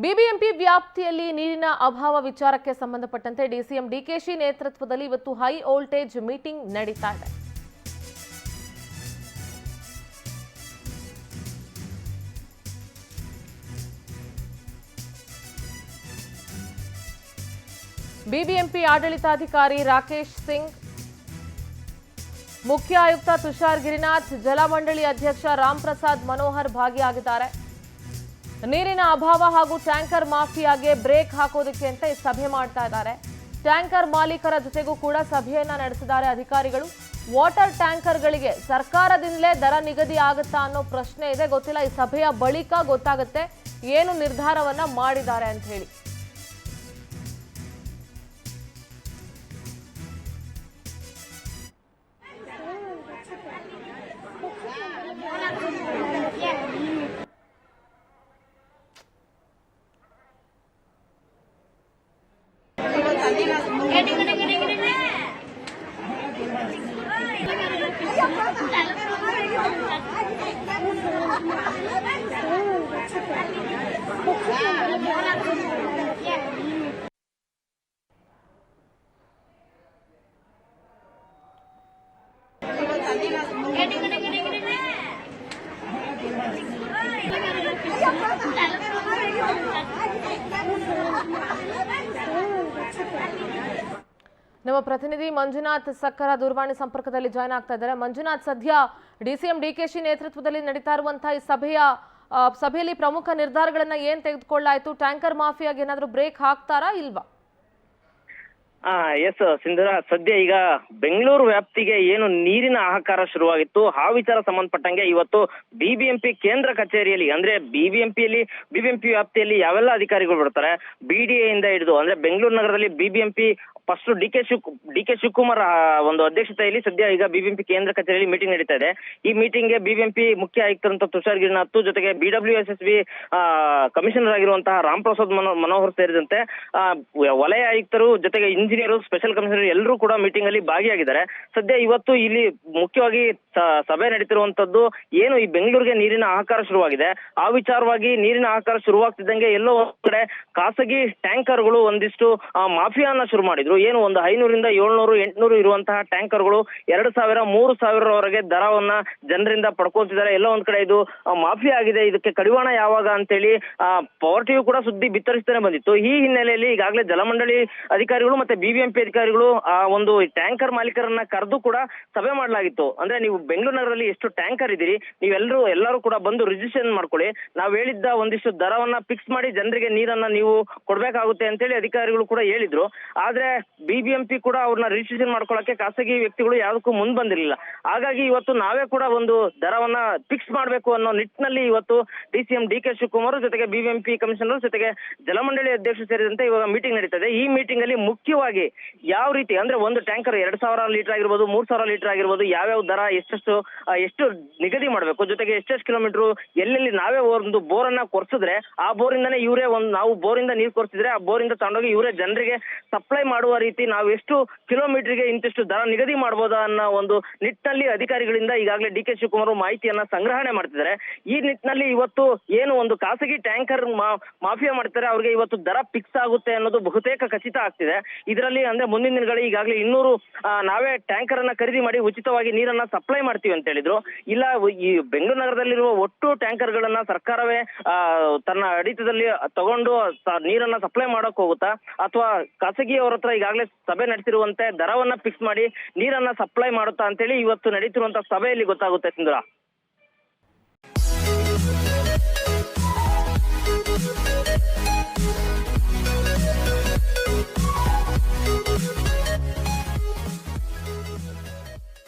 BBMP ವ್ಯಾಪ್ತಿಯಲ್ಲಿ ನೀರಿನ ಅಭಾವ ವಿಚಾರಕ್ಕೆ ಸಂಬಂಧಪಟ್ಟಂತೆ ಡಿಸಿಎಂ ಡಿಕೆಶಿ ನೇತೃತ್ವದಲ್ಲಿ ಇವತ್ತು ಹೈ ವೋಲ್ಟೇಜ್ ಮೀಟಿಂಗ್ ನಡೀತಾ ಇದೆ. ಬಿಬಿಎಂಪಿ ಆಡಳಿತಾಧಿಕಾರಿ ರಾಕೇಶ್ ಸಿಂಗ್, ಮುಖ್ಯ ಆಯುಕ್ತ ತುಷಾರ್ ಗಿರಿನಾಥ್, ಜಲಮಂಡಳಿ ಅಧ್ಯಕ್ಷ ರಾಮ್ ಪ್ರಸಾದ್ ಮನೋಹರ್ ಭಾಗಿಯಾಗಿದ್ದಾರೆ. ನೀರಿನ ಅಭಾವ ಹಾಗೂ ಟ್ಯಾಂಕರ್ ಮಾಫಿಯಾಗೆ ಬ್ರೇಕ್ ಹಾಕೋದಕ್ಕೆ ಅಂತ ಈ ಸಭೆ ಮಾಡ್ತಾ ಇದ್ದಾರೆ. ಟ್ಯಾಂಕರ್ ಮಾಲೀಕರ ಜೊತೆಗೂ ಕೂಡ ಸಭೆಯನ್ನ ನಡೆಸಿದ್ದಾರೆ ಅಧಿಕಾರಿಗಳು. ವಾಟರ್ ಟ್ಯಾಂಕರ್ಗಳಿಗೆ ಸರ್ಕಾರದಿಂದಲೇ ದರ ನಿಗದಿ ಆಗುತ್ತಾ ಅನ್ನೋ ಪ್ರಶ್ನೆ ಇದೆ. ಗೊತ್ತಿಲ್ಲ, ಈ ಸಭೆಯ ಬಳಿಕ ಗೊತ್ತಾಗುತ್ತೆ ಏನು ನಿರ್ಧಾರವನ್ನ ಮಾಡಿದ್ದಾರೆ ಅಂತ ಹೇಳಿ. ನಮ್ಮ ಪ್ರತಿನಿಧಿ ಮಂಜುನಾಥ್ ಸಕ್ಕರ ದೂರವಾಣಿ ಸಂಪರ್ಕದಲ್ಲಿ ಜಾಯ್ನ್ ಆಗ್ತಾ ಇದ್ದಾರೆ. ಮಂಜುನಾಥ್, ಸದ್ಯ ಡಿಸಿಎಂ ಡಿಕೆಶಿ ನೇತೃತ್ವದಲ್ಲಿ ನಡೀತಾ ಇರುವಂತಹ ಈ ಸಭೆಯಲ್ಲಿ ಪ್ರಮುಖ ನಿರ್ಧಾರಗಳನ್ನ ಏನ್ ತೆಗೆದುಕೊಳ್ಳಾಯ್ತು? ಟ್ಯಾಂಕರ್ ಮಾಫಿಯಾಗೆ ಏನಾದ್ರೂ ಬ್ರೇಕ್ ಹಾಕ್ತಾರಾ ಇಲ್ವಾ? ಎಸ್ ಸಿಂಧೂರ, ಸದ್ಯ ಈಗ ಬೆಂಗಳೂರು ವ್ಯಾಪ್ತಿಗೆ ಏನು ನೀರಿನ ಹಾಹಾಕಾರ ಶುರುವಾಗಿತ್ತು ಆ ವಿಚಾರ ಸಂಬಂಧಪಟ್ಟಂಗೆ ಇವತ್ತು ಬಿಬಿಎಂಪಿ ಕೇಂದ್ರ ಕಚೇರಿಯಲ್ಲಿ, ಅಂದ್ರೆ ಬಿಬಿಎಂಪಿ ವ್ಯಾಪ್ತಿಯಲ್ಲಿ ಯಾವೆಲ್ಲ ಅಧಿಕಾರಿಗಳು ಬರ್ತಾರೆ, ಬಿಡಿಎ ಇಂದ ಹಿಡಿದು ಅಂದ್ರೆ ಬೆಂಗಳೂರು ನಗರದಲ್ಲಿ BBMP first D K Shivakumar ಒಂದು ಅಧ್ಯಕ್ಷತೆಯಲ್ಲಿ ಸದ್ಯ ಈಗ ಬಿಬಿಎಂಪಿ ಕೇಂದ್ರ ಕಚೇರಿಯಲ್ಲಿ ಮೀಟಿಂಗ್ ನಡೀತಾ ಇದೆ. ಈ ಮೀಟಿಂಗ್ಗೆ ಬಿಬಿಎಂಪಿ ಮುಖ್ಯ ಆಯುಕ್ತರಂತ ತುಷಾರ್ ಗಿರಿನಾಥ್ ಜೊತೆಗೆ BWSSB ಕಮಿಷನರ್ ಆಗಿರುವಂತಹ ರಾಮ್ ಪ್ರಸಾದ್ ಮನೋಹರ್ ಸೇರಿದಂತೆ ವಲಯ ಆಯುಕ್ತರು ಜೊತೆಗೆ ಇಂಜಿನಿಯರ್, ಸ್ಪೆಷಲ್ ಕಮಿಷನರ್ ಎಲ್ಲರೂ ಕೂಡ ಮೀಟಿಂಗ್ ಅಲ್ಲಿ ಭಾಗಿಯಾಗಿದ್ದಾರೆ. ಸದ್ಯ ಇವತ್ತು ಇಲ್ಲಿ ಮುಖ್ಯವಾಗಿ ಸಭೆ ನಡೀತಿರುವಂತದ್ದು ಏನು ಈ ಬೆಂಗಳೂರಿಗೆ ನೀರಿನ ಹಾಹಾಕಾರ ಶುರುವಾಗಿದೆ ಆ ವಿಚಾರವಾಗಿ. ನೀರಿನ ಹಾಹಾಕಾರ ಶುರುವಾಗ್ತಿದ್ದಂಗೆ ಎಲ್ಲೋ ಒಂದ್ ಕಡೆ ಖಾಸಗಿ ಟ್ಯಾಂಕರ್ಗಳು ಒಂದಿಷ್ಟು ಮಾಫಿಯಾನ ಶುರು ಮಾಡಿದ್ರು. ಏನು ಒಂದು 500ರಿಂದ 700, 800 ಇರುವಂತಹ ಟ್ಯಾಂಕರ್ಗಳು 2000, 3000ರವರೆಗೆ ದರವನ್ನ ಜನರಿಂದ ಪಡ್ಕೊಳ್ತಿದ್ದಾರೆ. ಎಲ್ಲ ಒಂದ್ ಕಡೆ ಇದು ಮಾಫಿಯಾ ಆಗಿದೆ, ಇದಕ್ಕೆ ಕಡಿವಾಣ ಯಾವಾಗ ಅಂತೇಳಿ ಪವರ್ಟಿಯು ಕೂಡ ಸುದ್ದಿ ಬಿತ್ತರಿಸ್ತಾನೆ ಬಂದಿತ್ತು. ಈ ಹಿನ್ನೆಲೆಯಲ್ಲಿ ಈಗಾಗಲೇ ಜಲಮಂಡಳಿ ಅಧಿಕಾರಿಗಳು ಮತ್ತೆ ಬಿಬಿಎಂಪಿ ಅಧಿಕಾರಿಗಳು ಒಂದು ಟ್ಯಾಂಕರ್ ಮಾಲೀಕರನ್ನ ಕರೆದು ಕೂಡ ಸಭೆ ಮಾಡಲಾಗಿತ್ತು. ಅಂದ್ರೆ ನೀವು ಬೆಂಗಳೂರು ನಗರದಲ್ಲಿ ಎಷ್ಟು ಟ್ಯಾಂಕರ್ ಇದೀರಿ, ಎಲ್ಲರೂ ಕೂಡ ಬಂದು ರಿಜಿಸ್ಟ್ರೇಷನ್ ಮಾಡ್ಕೊಳ್ಳಿ, ನಾವು ಹೇಳಿದ್ದ ಒಂದಿಷ್ಟು ದರವನ್ನ ಫಿಕ್ಸ್ ಮಾಡಿ ಜನರಿಗೆ ನೀರನ್ನ ನೀವು ಕೊಡ್ಬೇಕಾಗುತ್ತೆ ಅಂತೇಳಿ ಅಧಿಕಾರಿಗಳು ಕೂಡ ಹೇಳಿದ್ರು. ಆದ್ರೆ ಬಿಬಿಎಂಪಿ ಕೂಡ ಅವ್ರನ್ನ ರಿಜಿಸ್ಟ್ರೇಷನ್ ಮಾಡ್ಕೊಳ್ಳಕ್ಕೆ ಖಾಸಗಿ ವ್ಯಕ್ತಿಗಳು ಯಾವುದಕ್ಕೂ ಮುಂದ್ ಬಂದಿರಲಿಲ್ಲ. ಹಾಗಾಗಿ ಇವತ್ತು ನಾವೇ ಕೂಡ ಒಂದು ದರವನ್ನ ಫಿಕ್ಸ್ ಮಾಡ್ಬೇಕು ಅನ್ನೋ ನಿಟ್ಟಿನಲ್ಲಿ ಇವತ್ತು ಡಿಸಿಎಂ ಡಿಕೆ ಶಿವಕುಮಾರ್ ಜೊತೆಗೆ ಬಿಬಿಎಂಪಿ ಕಮಿಷನರ್ ಜೊತೆಗೆ ಜಲಮಂಡಳಿ ಅಧ್ಯಕ್ಷರು ಸೇರಿದಂತೆ ಇವಾಗ ಮೀಟಿಂಗ್ ನಡೀತದೆ. ಈ ಮೀಟಿಂಗ್ ಅಲ್ಲಿ ಮುಖ್ಯವಾಗಿ ಯಾವ ರೀತಿ ಅಂದ್ರೆ ಒಂದು ಟ್ಯಾಂಕರ್ 2000 ಲೀಟರ್ ಆಗಿರ್ಬೋದು, 3000 ಲೀಟರ್ ಆಗಿರ್ಬೋದು, ಯಾವ್ಯಾವ ದರ ಎಷ್ಟು ನಿಗದಿ ಮಾಡಬೇಕು, ಜೊತೆಗೆ ಎಷ್ಟೆಷ್ಟು ಕಿಲೋಮೀಟರ್ ಎಲ್ಲೆಲ್ಲಿ ನಾವೇ ಒಂದು ಬೋರನ್ನ ಕೊರ್ಸಿದ್ರೆ ಆ ಬೋರಿಂದಾನೇ ಇವರೇ ನಾವು ಬೋರಿಂದ ನೀರು ಕೊರ್ಸಿದ್ರೆ ಆ ಬೋರಿಂದ ತಗೊಂಡೋಗಿ ಇವರೇ ಜನರಿಗೆ ಸಪ್ಲೈ ಮಾಡುವ ರೀತಿ ನಾವು ಎಷ್ಟು ಕಿಲೋಮೀಟರ್ಗೆ ಇಂತಿಷ್ಟು ದರ ನಿಗದಿ ಮಾಡಬಹುದಾ ಅನ್ನೋ ಒಂದು ನಿಟ್ಟಿನಲ್ಲಿ ಅಧಿಕಾರಿಗಳಿಂದ ಈಗಾಗಲೇ ಡಿಕೆ ಶಿವಕುಮಾರ್ ಮಾಹಿತಿಯನ್ನ ಸಂಗ್ರಹಣೆ ಮಾಡ್ತಿದ್ದಾರೆ. ಈ ನಿಟ್ಟಿನಲ್ಲಿ ಇವತ್ತು ಏನು ಒಂದು ಖಾಸಗಿ ಟ್ಯಾಂಕರ್ ಮಾಫಿಯಾ ಮಾಡ್ತಾರೆ ಅವ್ರಿಗೆ ಇವತ್ತು ದರ ಫಿಕ್ಸ್ ಆಗುತ್ತೆ ಅನ್ನೋದು ಬಹುತೇಕ ಖಚಿತ ಆಗ್ತಿದೆ. ಇದರಲ್ಲಿ ಅಂದ್ರೆ ಮುಂದಿನ ದಿನಗಳಲ್ಲಿ ಈಗಾಗಲೇ 200 ನಾವೇ ಟ್ಯಾಂಕರ್ ಅನ್ನ ಖರೀದಿ ಮಾಡಿ ಉಚಿತವಾಗಿ ನೀರನ್ನ ಸಪ್ಲೈ ಮಾಡ್ತೀವಿ ಅಂತ ಹೇಳಿದ್ರು. ಇಲ್ಲ, ಈ ಬೆಂಗಳೂರು ನಗರದಲ್ಲಿರುವ ಒಟ್ಟು ಟ್ಯಾಂಕರ್ ಗಳನ್ನ ಸರ್ಕಾರವೇ ತನ್ನ ಆಡಳಿತದಲ್ಲಿ ತಗೊಂಡು ನೀರನ್ನ ಸಪ್ಲೈ ಮಾಡಕ್ ಹೋಗುತ್ತಾ, ಅಥವಾ ಖಾಸಗಿಯವರ ಹತ್ರ ಈಗಾಗಲೇ ಸಭೆ ನಡೆಸಿರುವಂತೆ ದರವನ್ನ ಫಿಕ್ಸ್ ಮಾಡಿ ನೀರನ್ನ ಸಪ್ಲೈ ಮಾಡುತ್ತಾ ಅಂತೇಳಿ ಇವತ್ತು ನಡೀತಿರುವಂತಹ ಸಭೆಯಲ್ಲಿ ಗೊತ್ತಾಗುತ್ತೆ ಸಿಂಧೂರ.